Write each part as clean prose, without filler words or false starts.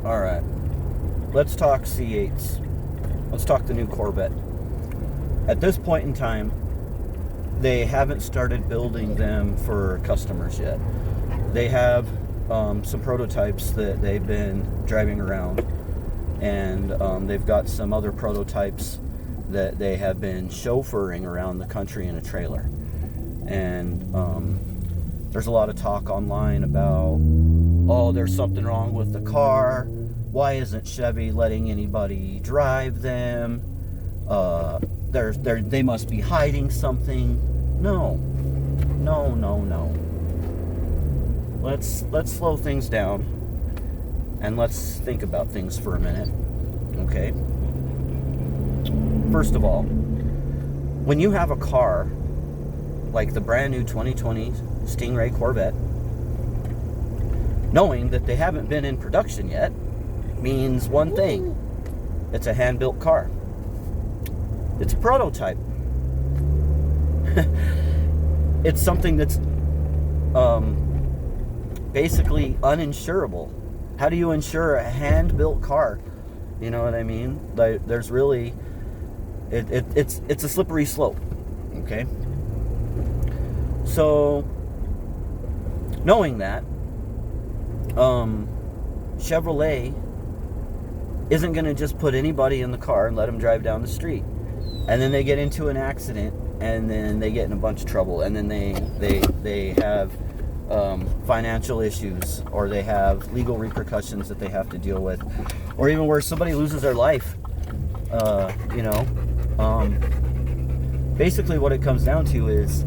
All right. Let's talk C8s. Let's talk the new Corvette. At this point in time, they haven't started building them for customers yet. They have some prototypes that they've been driving around, and they've got some other prototypes that they have been chauffeuring around the country in a trailer. And there's a lot of talk online about, oh, there's something wrong with the car. Why isn't Chevy letting anybody drive them? They must be hiding something. No. Let's slow things down and let's think about things for a minute. Okay? First of all, when you have a car like the brand new 2020 Stingray Corvette, knowing that they haven't been in production yet means one thing: it's a hand-built car. It's a prototype. It's something that's basically uninsurable. How do you insure a hand-built car? You know what I mean? There's really, it's a slippery slope. Okay. So, knowing that, Chevrolet isn't going to just put anybody in the car and let them drive down the street, and then they get into an accident, and then they get in a bunch of trouble, and then they have financial issues, or they have legal repercussions that they have to deal with, or even where somebody loses their life. Basically what it comes down to is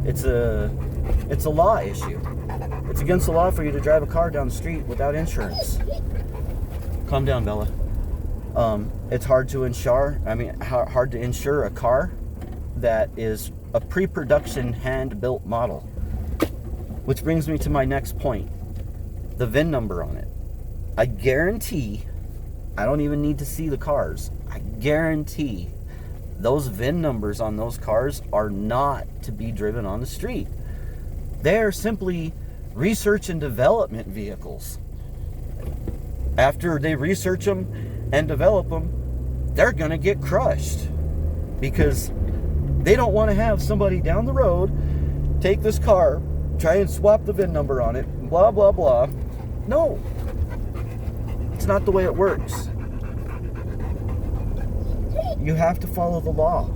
it's a law issue. It's against the law for you to drive a car down the street without insurance. Calm down, Bella. It's hard to insure. Hard to insure a car that is a pre-production hand-built model. Which brings me to my next point: the VIN number on it. I guarantee, I don't even need to see the cars. I guarantee those VIN numbers on those cars are not to be driven on the street. They're simply research and development vehicles. After they research them and develop them, they're gonna get crushed, because they don't want to have somebody down the road take this car, try and swap the VIN number on it, blah blah blah. No, it's not the way it works. You have to follow the law.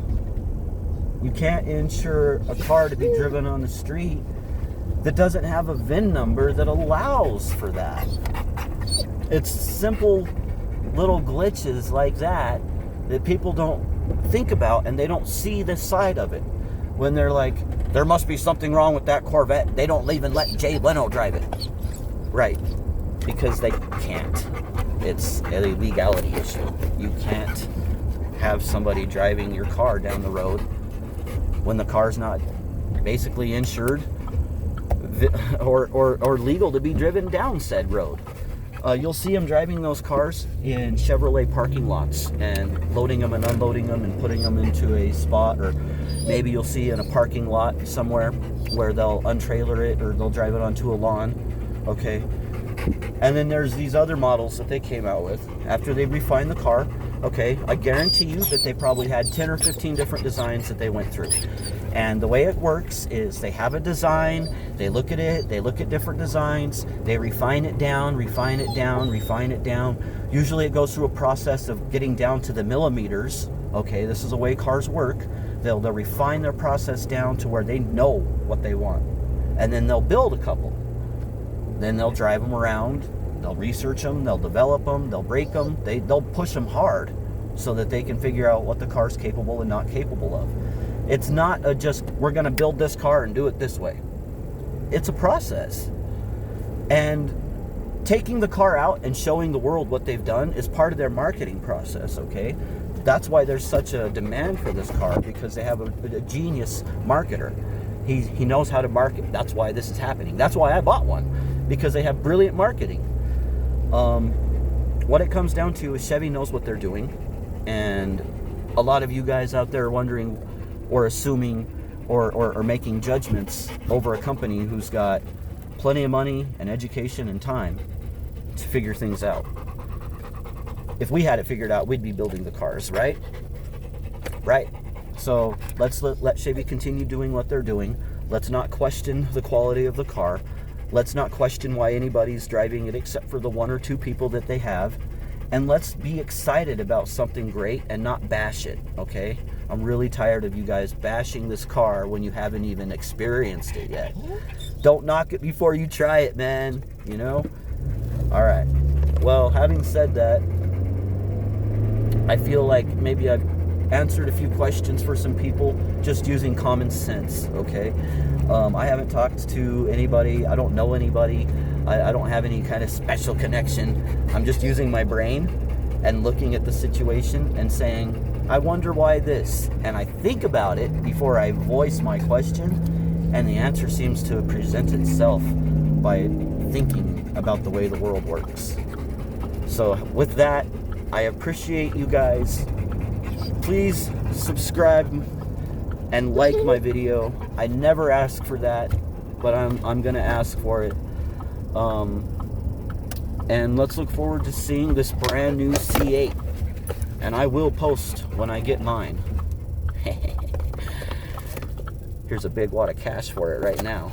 You can't insure a car to be driven on the street that doesn't have a VIN number that allows for that. It's simple little glitches like that people don't think about, and they don't see this side of it. When they're like, there must be something wrong with that Corvette. They don't even let Jay Leno drive it. Right. Because they can't. It's a legality issue. You can't have somebody driving your car down the road when the car's not basically insured or legal to be driven down said road. You'll see them driving those cars in Chevrolet parking lots and loading them and unloading them and putting them into a spot, or maybe you'll see in a parking lot somewhere where they'll untrailer it or they'll drive it onto a lawn. Okay. And then there's these other models that they came out with after they refined the car. Okay, I guarantee you that they probably had 10 or 15 different designs that they went through. And the way it works is they have a design, they look at it, they look at different designs, they refine it down. Usually it goes through a process of getting down to the millimeters. Okay, this is the way cars work. They'll refine their process down to where they know what they want. And then they'll build a couple. Then they'll drive them around, they'll research them, they'll develop them, they'll break them, they'll push them hard so that they can figure out what the car's capable and not capable of. It's not just, we're going to build this car and do it this way. It's a process. And taking the car out and showing the world what they've done is part of their marketing process, okay? That's why there's such a demand for this car, because they have a genius marketer. He knows how to market. That's why this is happening. That's why I bought one, because they have brilliant marketing. What it comes down to is Chevy knows what they're doing, and a lot of you guys out there are wondering or assuming or making judgments over a company who's got plenty of money and education and time to figure things out. if we had it figured out, we'd be building the cars, right? Right. So let's let Chevy continue doing what they're doing. Let's not question the quality of the car. Let's not question why anybody's driving it except for the 1 or 2 people that they have. And let's be excited about something great and not bash it, okay? I'm really tired of you guys bashing this car when you haven't even experienced it yet. Don't knock it before you try it, man, you know? All right. Well, having said that, I feel like maybe I've answered a few questions for some people just using common sense, okay? I haven't talked to anybody. I don't know anybody. I don't have any kind of special connection. I'm just using my brain and looking at the situation and saying, I wonder why this. And I think about it before I voice my question, and the answer seems to present itself by thinking about the way the world works. So with that, I appreciate you guys. Please subscribe and like my video. I never ask for that, but I'm gonna ask for it. And let's look forward to seeing this brand new C8. And I will post when I get mine. Here's a big wad of cash for it right now.